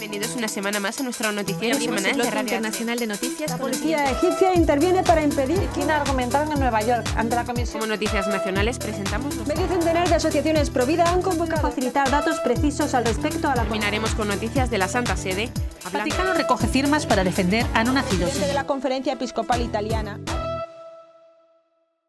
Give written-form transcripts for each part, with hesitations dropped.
Bienvenidos una semana más a nuestro noticiero semanal de Radio Internacional de Noticias. La policía egipcia interviene para impedir China argumentaron en Nueva York ante la comisión. Como noticias nacionales presentamos Medio centenar de asociaciones Provida han convocado a facilitar datos precisos al respecto a la Terminaremos con noticias de la Santa Sede. El Vaticano recoge firmas para defender a no nacidos. de la Conferencia Episcopal Italiana.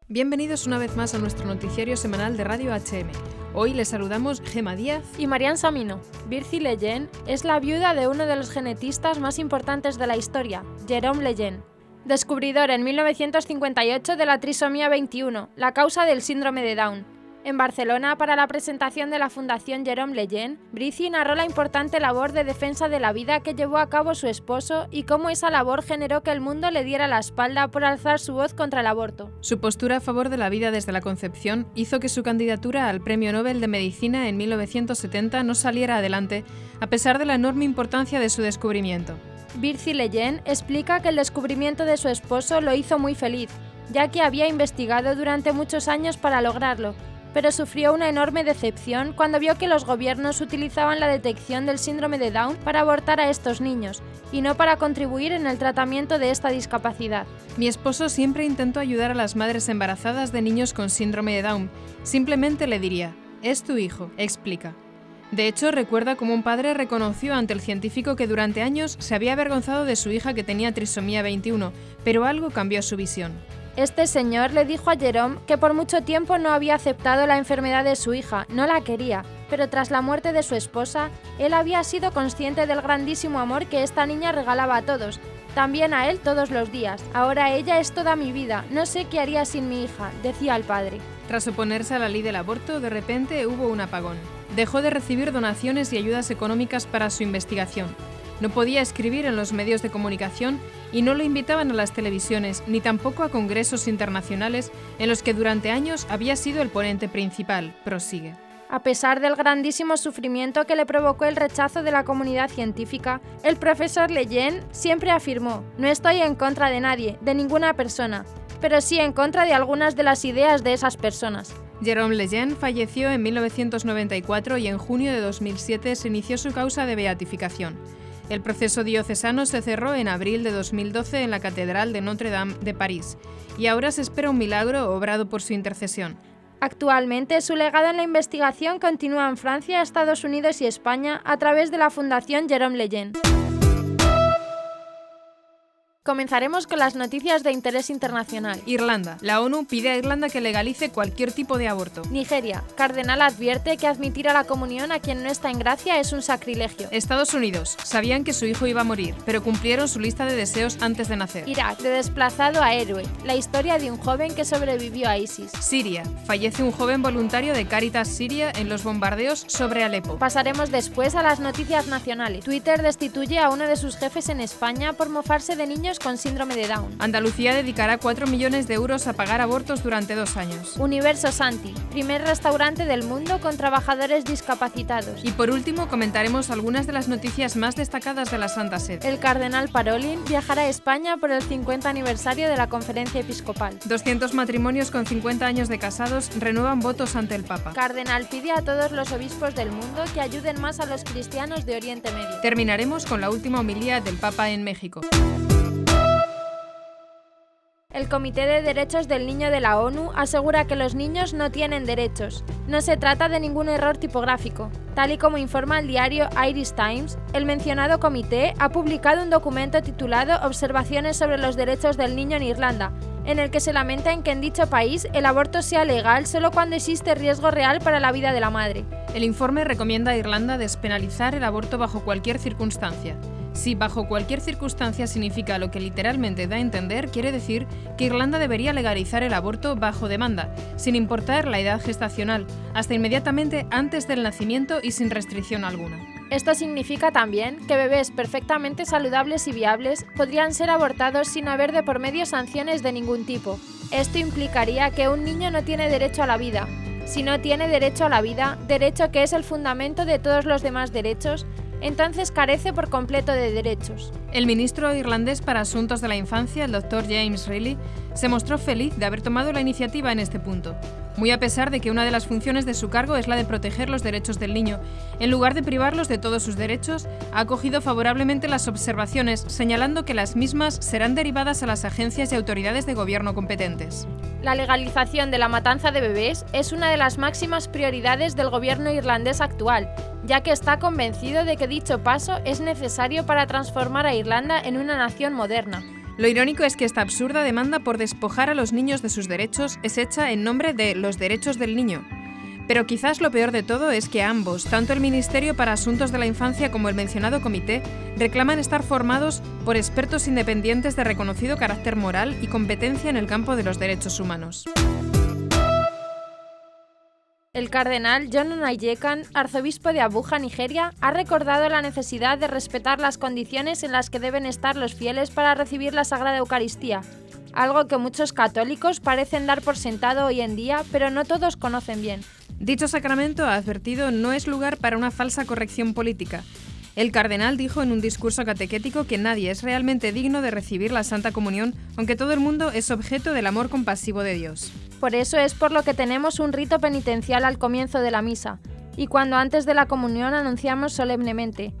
Bienvenidos una vez más a nuestro noticiario semanal de Radio HM. Hoy les saludamos Gema Díaz y Marian Samino. Bircy Lejeune es la viuda de uno de los genetistas más importantes de la historia, Jérôme Lejeune. Descubridor en 1958 de la trisomía 21, la causa del síndrome de Down. En Barcelona, para la presentación de la Fundación Jérôme Lejeune, Bircy narró la importante labor de defensa de la vida que llevó a cabo su esposo y cómo esa labor generó que el mundo le diera la espalda por alzar su voz contra el aborto. Su postura a favor de la vida desde la concepción hizo que su candidatura al Premio Nobel de Medicina en 1970 no saliera adelante, a pesar de la enorme importancia de su descubrimiento. Bircy Lejeune explica que el descubrimiento de su esposo lo hizo muy feliz, ya que había investigado durante muchos años para lograrlo, pero sufrió una enorme decepción cuando vio que los gobiernos utilizaban la detección del síndrome de Down para abortar a estos niños, y no para contribuir en el tratamiento de esta discapacidad. Mi esposo siempre intentó ayudar a las madres embarazadas de niños con síndrome de Down. Simplemente le diría, es tu hijo, explica. De hecho, recuerda cómo un padre reconoció ante el científico que durante años se había avergonzado de su hija que tenía trisomía 21, pero algo cambió su visión. Este señor le dijo a Jérôme que por mucho tiempo no había aceptado la enfermedad de su hija, no la quería, pero tras la muerte de su esposa, él había sido consciente del grandísimo amor que esta niña regalaba a todos, también a él todos los días. Ahora ella es toda mi vida, no sé qué haría sin mi hija, decía el padre. Tras oponerse a la ley del aborto, de repente hubo un apagón. Dejó de recibir donaciones y ayudas económicas para su investigación. No podía escribir en los medios de comunicación y no lo invitaban a las televisiones, ni tampoco a congresos internacionales en los que durante años había sido el ponente principal, prosigue. A pesar del grandísimo sufrimiento que le provocó el rechazo de la comunidad científica, el profesor Lejeune siempre afirmó: no estoy en contra de nadie, de ninguna persona, pero sí en contra de algunas de las ideas de esas personas. Jérôme Lejeune falleció en 1994 y en junio de 2007 se inició su causa de beatificación. El proceso diocesano se cerró en abril de 2012 en la Catedral de Notre Dame de París, y ahora se espera un milagro obrado por su intercesión. Actualmente, su legado en la investigación continúa en Francia, Estados Unidos y España a través de la Fundación Jérôme Lejeune. Comenzaremos con las noticias de interés internacional. Irlanda. La ONU pide a Irlanda que legalice cualquier tipo de aborto. Nigeria. Cardenal advierte que admitir a la comunión a quien no está en gracia es un sacrilegio. Estados Unidos. Sabían que su hijo iba a morir, pero cumplieron su lista de deseos antes de nacer. Irak. De desplazado a héroe. La historia de un joven que sobrevivió a ISIS. Siria. Fallece un joven voluntario de Cáritas Siria en los bombardeos sobre Alepo. Pasaremos después a las noticias nacionales. Twitter destituye a uno de sus jefes en España por mofarse de niños con síndrome de Down. Andalucía dedicará 4 millones de euros a pagar abortos durante 2 años. Universo Santi, primer restaurante del mundo con trabajadores discapacitados. Y por último comentaremos algunas de las noticias más destacadas de la Santa Sede. El cardenal Parolin viajará a España por el 50 aniversario de la Conferencia Episcopal. 200 matrimonios con 50 años de casados renuevan votos ante el Papa. Cardenal pide a todos los obispos del mundo que ayuden más a los cristianos de Oriente Medio. Terminaremos con la última homilía del Papa en México. El Comité de Derechos del Niño de la ONU asegura que los niños no tienen derechos. No se trata de ningún error tipográfico. Tal y como informa el diario Irish Times, el mencionado comité ha publicado un documento titulado Observaciones sobre los derechos del niño en Irlanda, en el que se lamenta en que en dicho país el aborto sea legal solo cuando existe riesgo real para la vida de la madre. El informe recomienda a Irlanda despenalizar el aborto bajo cualquier circunstancia. Si bajo cualquier circunstancia significa lo que literalmente da a entender, quiere decir que Irlanda debería legalizar el aborto bajo demanda, sin importar la edad gestacional, hasta inmediatamente antes del nacimiento y sin restricción alguna. Esto significa también que bebés perfectamente saludables y viables podrían ser abortados sin haber de por medio sanciones de ningún tipo. Esto implicaría que un niño no tiene derecho a la vida. Si no tiene derecho a la vida, derecho que es el fundamento de todos los demás derechos, entonces carece por completo de derechos. El ministro irlandés para Asuntos de la Infancia, el Dr. James Reilly, se mostró feliz de haber tomado la iniciativa en este punto, muy a pesar de que una de las funciones de su cargo es la de proteger los derechos del niño. En lugar de privarlos de todos sus derechos, ha acogido favorablemente las observaciones, señalando que las mismas serán derivadas a las agencias y autoridades de gobierno competentes. La legalización de la matanza de bebés es una de las máximas prioridades del gobierno irlandés actual, ya que está convencido de que dicho paso es necesario para transformar a Irlanda en una nación moderna. Lo irónico es que esta absurda demanda por despojar a los niños de sus derechos es hecha en nombre de los derechos del niño. Pero quizás lo peor de todo es que ambos, tanto el Ministerio para Asuntos de la Infancia como el mencionado comité, reclaman estar formados por expertos independientes de reconocido carácter moral y competencia en el campo de los derechos humanos. El cardenal John Onaiyekan, arzobispo de Abuja, Nigeria, ha recordado la necesidad de respetar las condiciones en las que deben estar los fieles para recibir la Sagrada Eucaristía, algo que muchos católicos parecen dar por sentado hoy en día, pero no todos conocen bien. Dicho sacramento, ha advertido, no es lugar para una falsa corrección política. El cardenal dijo en un discurso catequético que nadie es realmente digno de recibir la Santa Comunión, aunque todo el mundo es objeto del amor compasivo de Dios. Por eso es por lo que tenemos un rito penitencial al comienzo de la misa, y cuando antes de la comunión anunciamos solemnemente: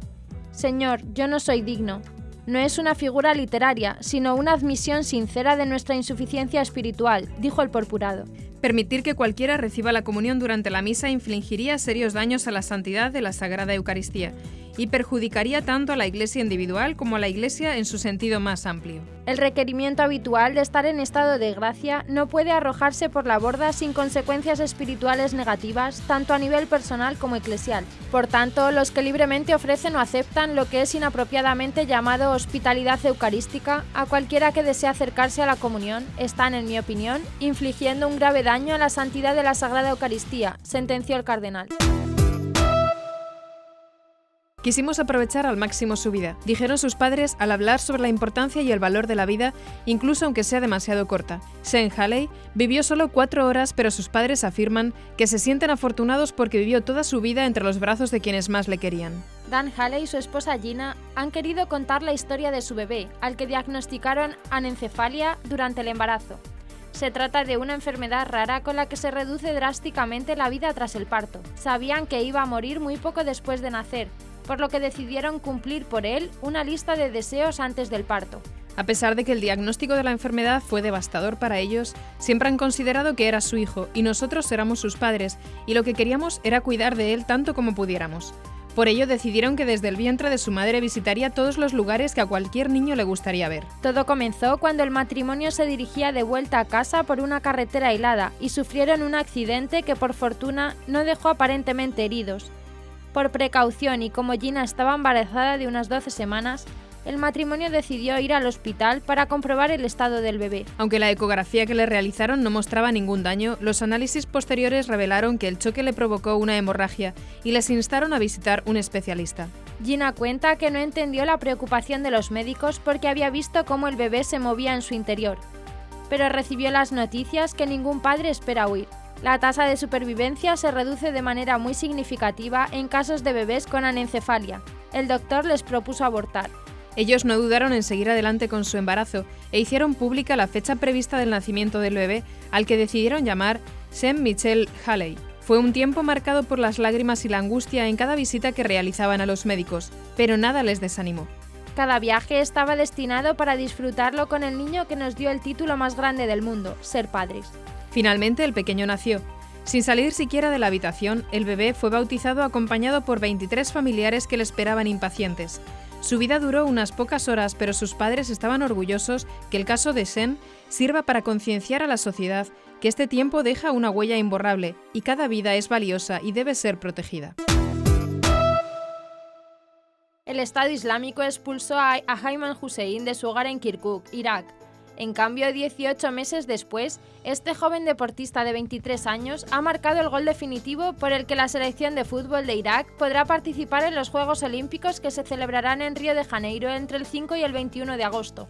Señor, yo no soy digno. No es una figura literaria, sino una admisión sincera de nuestra insuficiencia espiritual, dijo el purpurado. Permitir que cualquiera reciba la comunión durante la misa infligiría serios daños a la santidad de la Sagrada Eucaristía y perjudicaría tanto a la Iglesia individual como a la Iglesia en su sentido más amplio. El requerimiento habitual de estar en estado de gracia no puede arrojarse por la borda sin consecuencias espirituales negativas, tanto a nivel personal como eclesial. Por tanto, los que libremente ofrecen o aceptan lo que es inapropiadamente llamado hospitalidad eucarística a cualquiera que desee acercarse a la comunión están, en mi opinión, infligiendo un grave daño a la santidad de la Sagrada Eucaristía, sentenció el cardenal. Quisimos aprovechar al máximo su vida, dijeron sus padres al hablar sobre la importancia y el valor de la vida, incluso aunque sea demasiado corta. Sean Halley vivió solo 4 horas, pero sus padres afirman que se sienten afortunados porque vivió toda su vida entre los brazos de quienes más le querían. Dan Halley y su esposa Gina han querido contar la historia de su bebé, al que diagnosticaron anencefalia durante el embarazo. Se trata de una enfermedad rara con la que se reduce drásticamente la vida tras el parto. Sabían que iba a morir muy poco después de nacer, por lo que decidieron cumplir por él una lista de deseos antes del parto. A pesar de que el diagnóstico de la enfermedad fue devastador para ellos, siempre han considerado que era su hijo y nosotros éramos sus padres, y lo que queríamos era cuidar de él tanto como pudiéramos. Por ello decidieron que desde el vientre de su madre visitaría todos los lugares que a cualquier niño le gustaría ver. Todo comenzó cuando el matrimonio se dirigía de vuelta a casa por una carretera helada y sufrieron un accidente que por fortuna no dejó aparentemente heridos. Por precaución y como Gina estaba embarazada de unas 12 semanas, el matrimonio decidió ir al hospital para comprobar el estado del bebé. Aunque la ecografía que le realizaron no mostraba ningún daño, los análisis posteriores revelaron que el choque le provocó una hemorragia y les instaron a visitar un especialista. Gina cuenta que no entendió la preocupación de los médicos porque había visto cómo el bebé se movía en su interior, pero recibió las noticias que ningún padre espera oír. La tasa de supervivencia se reduce de manera muy significativa en casos de bebés con anencefalia. El doctor les propuso abortar. Ellos no dudaron en seguir adelante con su embarazo e hicieron pública la fecha prevista del nacimiento del bebé, al que decidieron llamar Sean Michael Halley. Fue un tiempo marcado por las lágrimas y la angustia en cada visita que realizaban a los médicos, pero nada les desanimó. Cada viaje estaba destinado para disfrutarlo con el niño que nos dio el título más grande del mundo, ser padres. Finalmente el pequeño nació. Sin salir siquiera de la habitación, el bebé fue bautizado acompañado por 23 familiares que le esperaban impacientes. Su vida duró unas pocas horas, pero sus padres estaban orgullosos que el caso de Sean sirva para concienciar a la sociedad que este tiempo deja una huella imborrable y cada vida es valiosa y debe ser protegida. El Estado Islámico expulsó a Ayman Hussein de su hogar en Kirkuk, Irak. En cambio, 18 meses después, este joven deportista de 23 años ha marcado el gol definitivo por el que la selección de fútbol de Irak podrá participar en los Juegos Olímpicos que se celebrarán en Río de Janeiro entre el 5 y el 21 de agosto.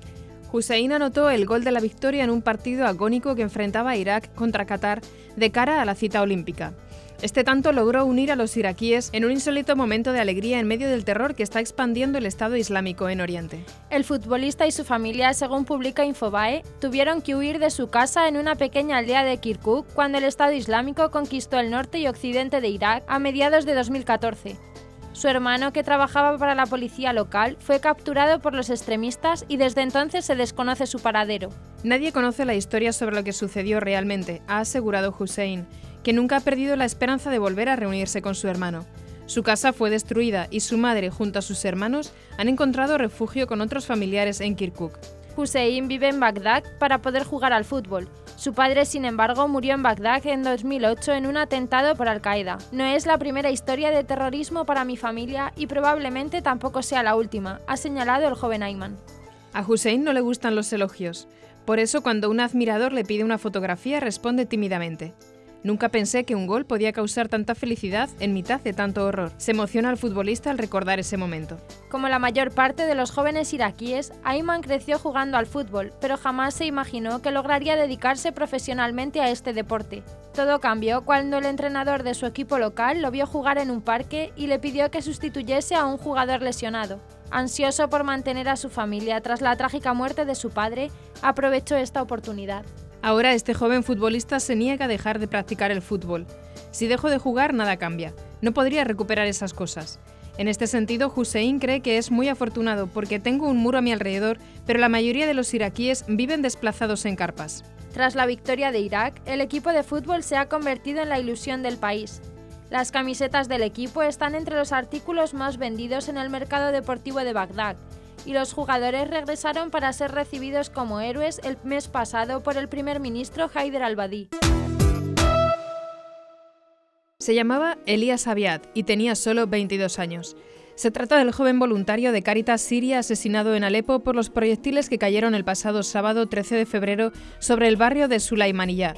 Hussein anotó el gol de la victoria en un partido agónico que enfrentaba a Irak contra Qatar de cara a la cita olímpica. Este tanto logró unir a los iraquíes en un insólito momento de alegría en medio del terror que está expandiendo el Estado Islámico en Oriente. El futbolista y su familia, según publica Infobae, tuvieron que huir de su casa en una pequeña aldea de Kirkuk cuando el Estado Islámico conquistó el norte y occidente de Irak a mediados de 2014. Su hermano, que trabajaba para la policía local, fue capturado por los extremistas y desde entonces se desconoce su paradero. Nadie conoce la historia sobre lo que sucedió realmente, ha asegurado Hussein, que nunca ha perdido la esperanza de volver a reunirse con su hermano. Su casa fue destruida y su madre, junto a sus hermanos, han encontrado refugio con otros familiares en Kirkuk. Hussein vive en Bagdad para poder jugar al fútbol. Su padre, sin embargo, murió en Bagdad en 2008 en un atentado por Al-Qaeda. No es la primera historia de terrorismo para mi familia y probablemente tampoco sea la última, ha señalado el joven Ayman. A Hussein no le gustan los elogios. Por eso, cuando un admirador le pide una fotografía, responde tímidamente. Nunca pensé que un gol podía causar tanta felicidad en mitad de tanto horror. Se emociona el futbolista al recordar ese momento. Como la mayor parte de los jóvenes iraquíes, Ayman creció jugando al fútbol, pero jamás se imaginó que lograría dedicarse profesionalmente a este deporte. Todo cambió cuando el entrenador de su equipo local lo vio jugar en un parque y le pidió que sustituyese a un jugador lesionado. Ansioso por mantener a su familia tras la trágica muerte de su padre, aprovechó esta oportunidad. Ahora este joven futbolista se niega a dejar de practicar el fútbol. Si dejo de jugar, nada cambia. No podría recuperar esas cosas. En este sentido, Hussein cree que es muy afortunado porque tengo un muro a mi alrededor, pero la mayoría de los iraquíes viven desplazados en carpas. Tras la victoria de Irak, el equipo de fútbol se ha convertido en la ilusión del país. Las camisetas del equipo están entre los artículos más vendidos en el mercado deportivo de Bagdad, y los jugadores regresaron para ser recibidos como héroes el mes pasado por el primer ministro Haider al-Abadi. Se llamaba Elías Abiad y tenía solo 22 años. Se trata del joven voluntario de Cáritas Siria asesinado en Alepo por los proyectiles que cayeron el pasado sábado 13 de febrero sobre el barrio de Sulaymaniyah.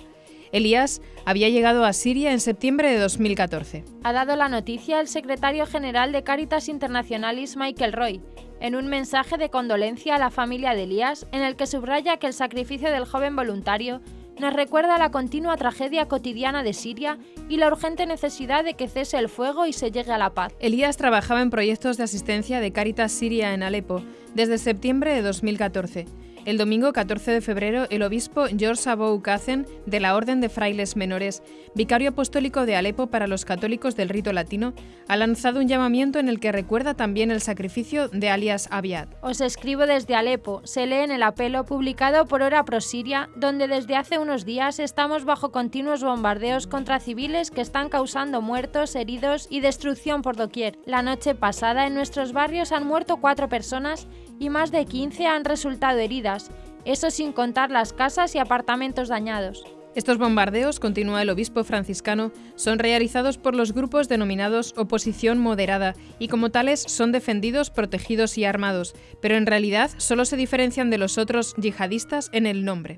Elías había llegado a Siria en septiembre de 2014. Ha dado la noticia el secretario general de Caritas Internationalis, Michael Roy, en un mensaje de condolencia a la familia de Elías, en el que subraya que el sacrificio del joven voluntario nos recuerda la continua tragedia cotidiana de Siria y la urgente necesidad de que cese el fuego y se llegue a la paz. Elías trabajaba en proyectos de asistencia de Cáritas Siria en Alepo desde septiembre de 2014. El domingo 14 de febrero, el obispo George Abou Kacen, de la Orden de Frailes Menores, vicario apostólico de Alepo para los católicos del rito latino, ha lanzado un llamamiento en el que recuerda también el sacrificio de Elías Abiad. Os escribo desde Alepo, se lee en el apelo publicado por Hora Pro Siria, donde desde hace unos días estamos bajo continuos bombardeos contra civiles que están causando muertos, heridos y destrucción por doquier. La noche pasada en nuestros barrios han muerto 4 personas y más de 15 han resultado heridas, eso sin contar las casas y apartamentos dañados. Estos bombardeos, continúa el obispo franciscano, son realizados por los grupos denominados oposición moderada y como tales son defendidos, protegidos y armados, pero en realidad solo se diferencian de los otros yihadistas en el nombre.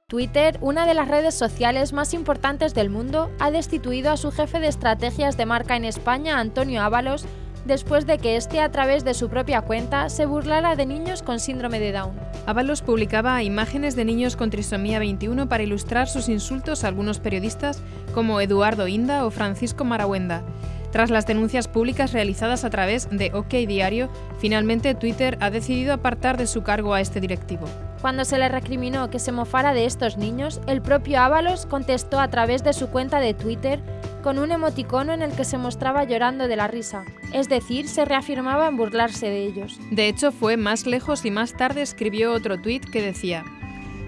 Twitter, una de las redes sociales más importantes del mundo, ha destituido a su jefe de estrategias de marca en España, Antonio Ábalos, después de que éste, a través de su propia cuenta, se burlara de niños con síndrome de Down. Ábalos publicaba imágenes de niños con trisomía 21 para ilustrar sus insultos a algunos periodistas como Eduardo Inda o Francisco Maragüenda. Tras las denuncias públicas realizadas a través de OK Diario, finalmente Twitter ha decidido apartar de su cargo a este directivo. Cuando se le recriminó que se mofara de estos niños, el propio Ábalos contestó a través de su cuenta de Twitter con un emoticono en el que se mostraba llorando de la risa, es decir, se reafirmaba en burlarse de ellos. De hecho, fue más lejos y más tarde escribió otro tuit que decía: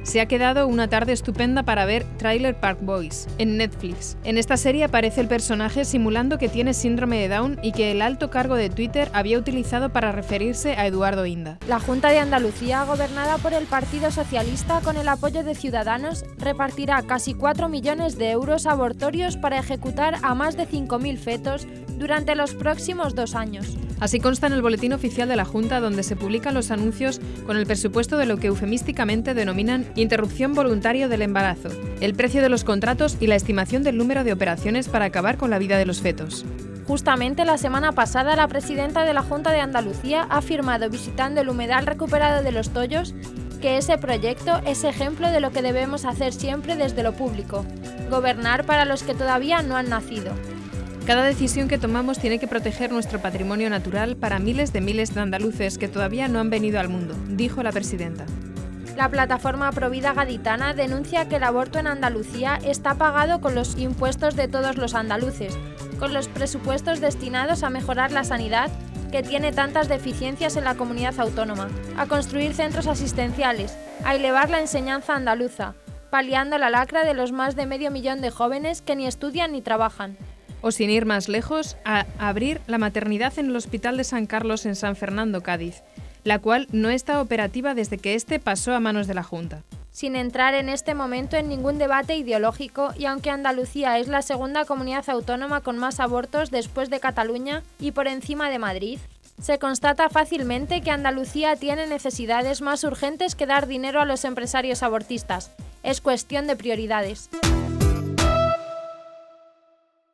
se ha quedado una tarde estupenda para ver Trailer Park Boys en Netflix. En esta serie aparece el personaje simulando que tiene síndrome de Down y que el alto cargo de Twitter había utilizado para referirse a Eduardo Inda. La Junta de Andalucía, gobernada por el Partido Socialista con el apoyo de Ciudadanos, repartirá casi 4 millones de euros abortorios para ejecutar a más de 5.000 fetos durante los próximos 2 años. Así consta en el boletín oficial de la Junta, donde se publican los anuncios con el presupuesto de lo que eufemísticamente denominan interrupción voluntaria del embarazo, el precio de los contratos y la estimación del número de operaciones para acabar con la vida de los fetos. Justamente la semana pasada, la presidenta de la Junta de Andalucía ha afirmado, visitando el humedal recuperado de Los Tollos, que ese proyecto es ejemplo de lo que debemos hacer siempre desde lo público, gobernar para los que todavía no han nacido. Cada decisión que tomamos tiene que proteger nuestro patrimonio natural para miles de andaluces que todavía no han venido al mundo, dijo la presidenta. La plataforma Provida Gaditana denuncia que el aborto en Andalucía está pagado con los impuestos de todos los andaluces, con los presupuestos destinados a mejorar la sanidad, que tiene tantas deficiencias en la comunidad autónoma, a construir centros asistenciales, a elevar la enseñanza andaluza, paliando la lacra de los más de 500.000 de jóvenes que ni estudian ni trabajan. O sin ir más lejos, a abrir la maternidad en el Hospital de San Carlos en San Fernando, Cádiz, la cual no está operativa desde que este pasó a manos de la Junta. Sin entrar en este momento en ningún debate ideológico, y aunque Andalucía es la segunda comunidad autónoma con más abortos después de Cataluña y por encima de Madrid, se constata fácilmente que Andalucía tiene necesidades más urgentes que dar dinero a los empresarios abortistas. Es cuestión de prioridades.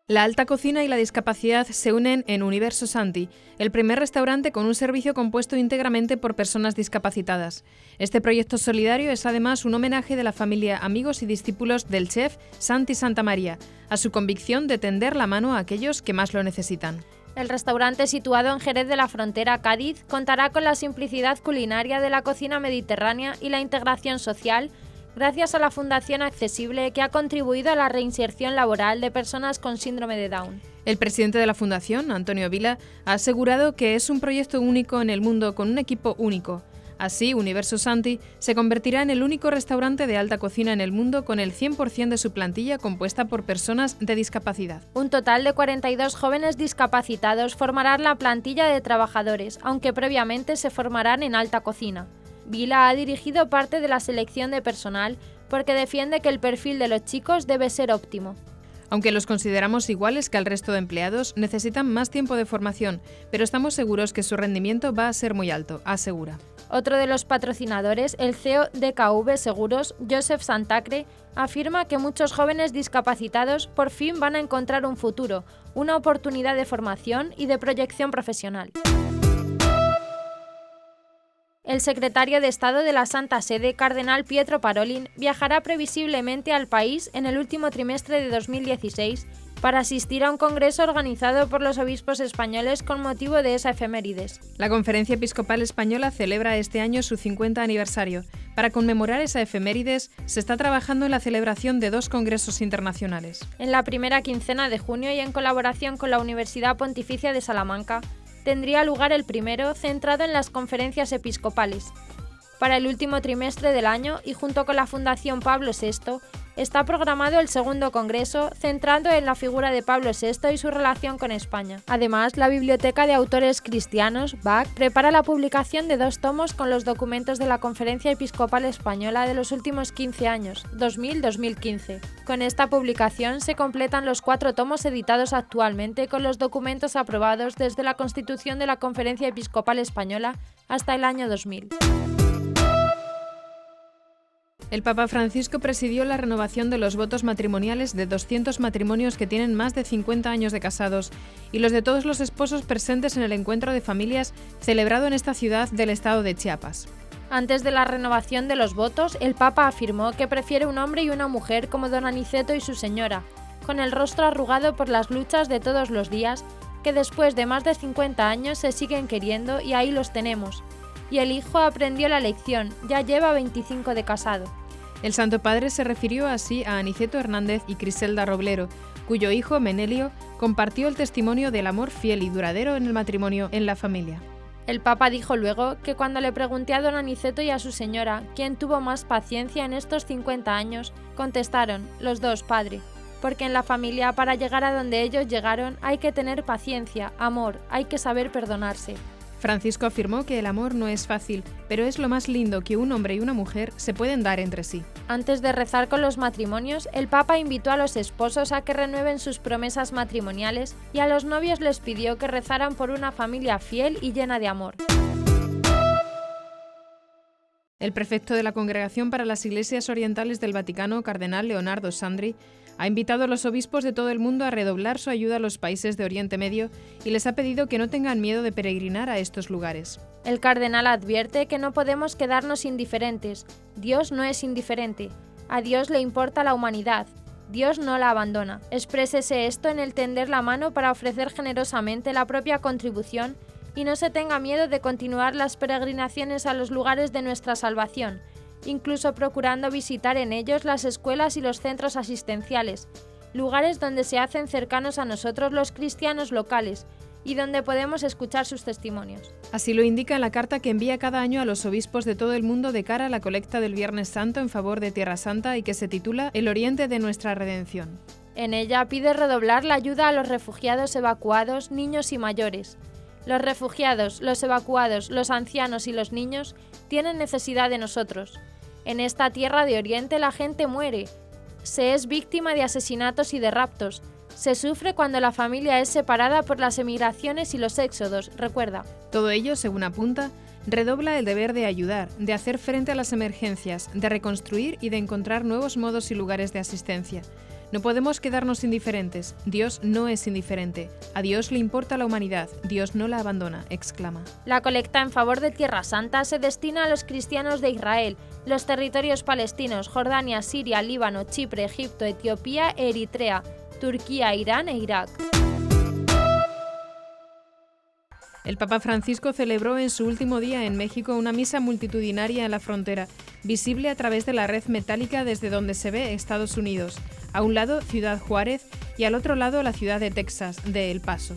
La alta cocina y la discapacidad se unen en Universo Santi, el primer restaurante con un servicio compuesto íntegramente por personas discapacitadas. Este proyecto solidario es además un homenaje de la familia, amigos y discípulos del chef Santi Santamaría, a su convicción de tender la mano a aquellos que más lo necesitan. El restaurante, situado en Jerez de la Frontera, Cádiz, contará con la simplicidad culinaria de la cocina mediterránea y la integración social, gracias a la Fundación Accesible, que ha contribuido a la reinserción laboral de personas con síndrome de Down. El presidente de la Fundación, Antonio Vila, ha asegurado que es un proyecto único en el mundo con un equipo único. Así, Universo Santi se convertirá en el único restaurante de alta cocina en el mundo con el 100% de su plantilla compuesta por personas de discapacidad. Un total de 42 jóvenes discapacitados formarán la plantilla de trabajadores, aunque previamente se formarán en alta cocina. Vila ha dirigido parte de la selección de personal porque defiende que el perfil de los chicos debe ser óptimo. Aunque los consideramos iguales que al resto de empleados, necesitan más tiempo de formación, pero estamos seguros que su rendimiento va a ser muy alto, asegura. Otro de los patrocinadores, el CEO de KV Seguros, Joseph Santacre, afirma que muchos jóvenes discapacitados por fin van a encontrar un futuro, una oportunidad de formación y de proyección profesional. El secretario de Estado de la Santa Sede, Cardenal Pietro Parolin, viajará previsiblemente al país en el último trimestre de 2016 para asistir a un congreso organizado por los obispos españoles con motivo de esa efemérides. La Conferencia Episcopal Española celebra este año su 50 aniversario. Para conmemorar esa efemérides, se está trabajando en la celebración de 2 congresos internacionales. En la primera quincena de junio y en colaboración con la Universidad Pontificia de Salamanca, tendría lugar el primero, centrado en las conferencias episcopales. Para el último trimestre del año, y junto con la Fundación Pablo VI, está programado el segundo congreso, centrado en la figura de Pablo VI y su relación con España. Además, la Biblioteca de Autores Cristianos, BAC, prepara la publicación de 2 tomos con los documentos de la Conferencia Episcopal Española de los últimos 15 años, 2000-2015. Con esta publicación se completan los 4 tomos editados actualmente con los documentos aprobados desde la constitución de la Conferencia Episcopal Española hasta el año 2000. El Papa Francisco presidió la renovación de los votos matrimoniales de 200 matrimonios que tienen más de 50 años de casados y los de todos los esposos presentes en el encuentro de familias celebrado en esta ciudad del estado de Chiapas. Antes de la renovación de los votos, el Papa afirmó que prefiere un hombre y una mujer como don Aniceto y su señora, con el rostro arrugado por las luchas de todos los días, que después de más de 50 años se siguen queriendo y ahí los tenemos. Y el hijo aprendió la lección, ya lleva 25 de casado. El Santo Padre se refirió así a Aniceto Hernández y Criselda Roblero, cuyo hijo, Menelio, compartió el testimonio del amor fiel y duradero en el matrimonio en la familia. El Papa dijo luego que cuando le pregunté a don Aniceto y a su señora quién tuvo más paciencia en estos 50 años, contestaron, los dos, padre, porque en la familia para llegar a donde ellos llegaron hay que tener paciencia, amor, hay que saber perdonarse. Francisco afirmó que el amor no es fácil, pero es lo más lindo que un hombre y una mujer se pueden dar entre sí. Antes de rezar con los matrimonios, el Papa invitó a los esposos a que renueven sus promesas matrimoniales y a los novios les pidió que rezaran por una familia fiel y llena de amor. El prefecto de la Congregación para las Iglesias Orientales del Vaticano, Cardenal Leonardo Sandri, ha invitado a los obispos de todo el mundo a redoblar su ayuda a los países de Oriente Medio y les ha pedido que no tengan miedo de peregrinar a estos lugares. El cardenal advierte que no podemos quedarnos indiferentes. Dios no es indiferente. A Dios le importa la humanidad. Dios no la abandona. Exprésese esto en el tender la mano para ofrecer generosamente la propia contribución y no se tenga miedo de continuar las peregrinaciones a los lugares de nuestra salvación, incluso procurando visitar en ellos las escuelas y los centros asistenciales, lugares donde se hacen cercanos a nosotros los cristianos locales y donde podemos escuchar sus testimonios. Así lo indica en la carta que envía cada año a los obispos de todo el mundo de cara a la colecta del Viernes Santo en favor de Tierra Santa y que se titula El Oriente de nuestra Redención. En ella pide redoblar la ayuda a los refugiados evacuados, niños y mayores. Los refugiados, los evacuados, los ancianos y los niños tienen necesidad de nosotros. En esta tierra de Oriente la gente muere, se es víctima de asesinatos y de raptos, se sufre cuando la familia es separada por las emigraciones y los éxodos, recuerda. Todo ello, según apunta, redobla el deber de ayudar, de hacer frente a las emergencias, de reconstruir y de encontrar nuevos modos y lugares de asistencia. No podemos quedarnos indiferentes. Dios no es indiferente. A Dios le importa la humanidad. Dios no la abandona, exclama. La colecta en favor de Tierra Santa se destina a los cristianos de Israel, los territorios palestinos, Jordania, Siria, Líbano, Chipre, Egipto, Etiopía e Eritrea, Turquía, Irán e Irak. El Papa Francisco celebró en su último día en México una misa multitudinaria en la frontera, visible a través de la red metálica desde donde se ve Estados Unidos. A un lado, Ciudad Juárez, y al otro lado, la ciudad de Texas, de El Paso.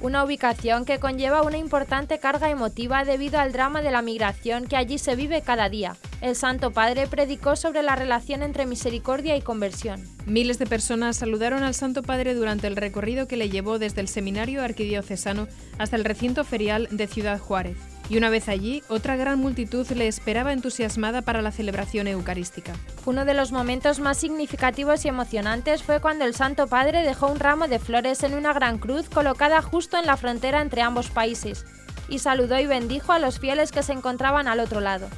Una ubicación que conlleva una importante carga emotiva debido al drama de la migración que allí se vive cada día. El Santo Padre predicó sobre la relación entre misericordia y conversión. Miles de personas saludaron al Santo Padre durante el recorrido que le llevó desde el Seminario Arquidiocesano hasta el recinto ferial de Ciudad Juárez. Y una vez allí, otra gran multitud le esperaba entusiasmada para la celebración eucarística. Uno de los momentos más significativos y emocionantes fue cuando el Santo Padre dejó un ramo de flores en una gran cruz colocada justo en la frontera entre ambos países, y saludó y bendijo a los fieles que se encontraban al otro lado.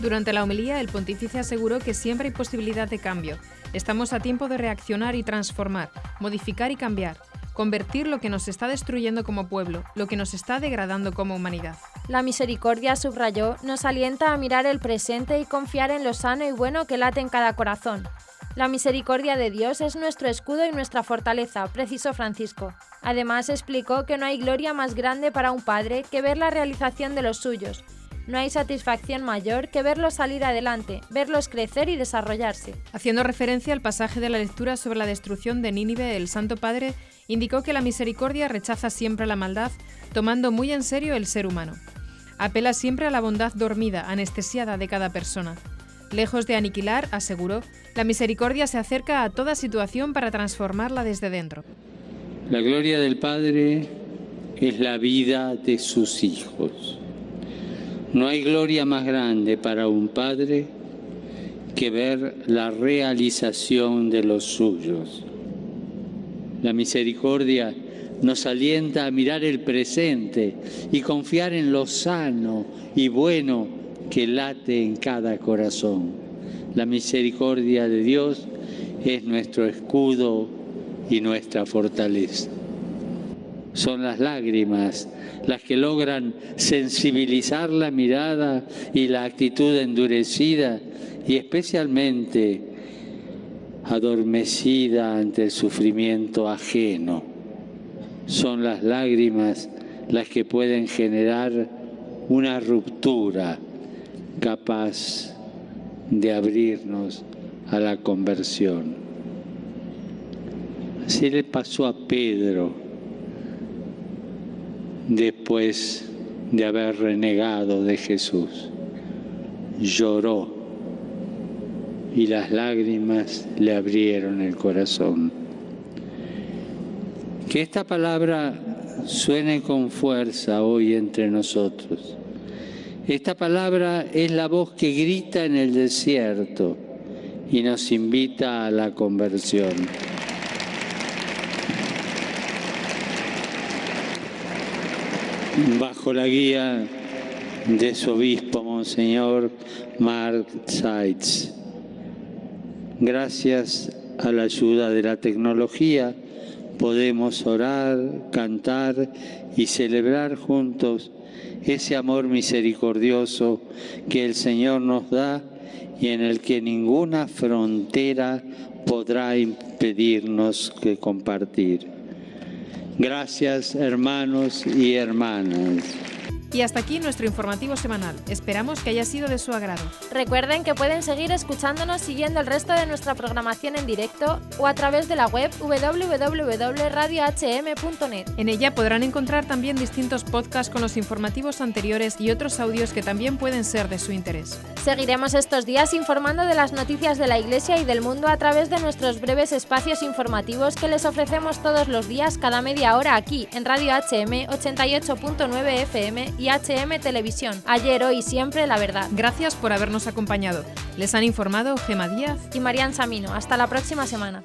Durante la homilía, el pontífice aseguró que siempre hay posibilidad de cambio. Estamos a tiempo de reaccionar y transformar, modificar y cambiar. Convertir lo que nos está destruyendo como pueblo, lo que nos está degradando como humanidad. La misericordia, subrayó, nos alienta a mirar el presente y confiar en lo sano y bueno que late en cada corazón. La misericordia de Dios es nuestro escudo y nuestra fortaleza, precisó Francisco. Además, explicó que no hay gloria más grande para un padre que ver la realización de los suyos. No hay satisfacción mayor que verlos salir adelante, verlos crecer y desarrollarse. Haciendo referencia al pasaje de la lectura sobre la destrucción de Nínive, el Santo Padre indicó que la misericordia rechaza siempre la maldad, tomando muy en serio el ser humano. Apela siempre a la bondad dormida, anestesiada de cada persona. Lejos de aniquilar, aseguró, la misericordia se acerca a toda situación para transformarla desde dentro. La gloria del Padre es la vida de sus hijos. No hay gloria más grande para un padre que ver la realización de los suyos. La misericordia nos alienta a mirar el presente y confiar en lo sano y bueno que late en cada corazón. La misericordia de Dios es nuestro escudo y nuestra fortaleza. Son las lágrimas las que logran sensibilizar la mirada y la actitud endurecida y especialmente adormecida ante el sufrimiento ajeno. Son las lágrimas las que pueden generar una ruptura capaz de abrirnos a la conversión. Así le pasó a Pedro después de haber renegado de Jesús. Lloró y las lágrimas le abrieron el corazón. Que esta palabra suene con fuerza hoy entre nosotros. Esta palabra es la voz que grita en el desierto y nos invita a la conversión. Bajo la guía de su obispo, Monseñor Mark Seitz. Gracias a la ayuda de la tecnología, podemos orar, cantar y celebrar juntos ese amor misericordioso que el Señor nos da y en el que ninguna frontera podrá impedirnos que compartir. Gracias, hermanos y hermanas. Y hasta aquí nuestro informativo semanal. Esperamos que haya sido de su agrado. Recuerden que pueden seguir escuchándonos siguiendo el resto de nuestra programación en directo o a través de la web www.radiohm.net. En ella podrán encontrar también distintos podcasts con los informativos anteriores y otros audios que también pueden ser de su interés. Seguiremos estos días informando de las noticias de la Iglesia y del mundo a través de nuestros breves espacios informativos que les ofrecemos todos los días cada media hora aquí en Radio HM 88.9 FM y HM Televisión. Ayer, hoy, siempre, la verdad. Gracias por habernos acompañado. Les han informado Gema Díaz y Marian Samino. Hasta la próxima semana.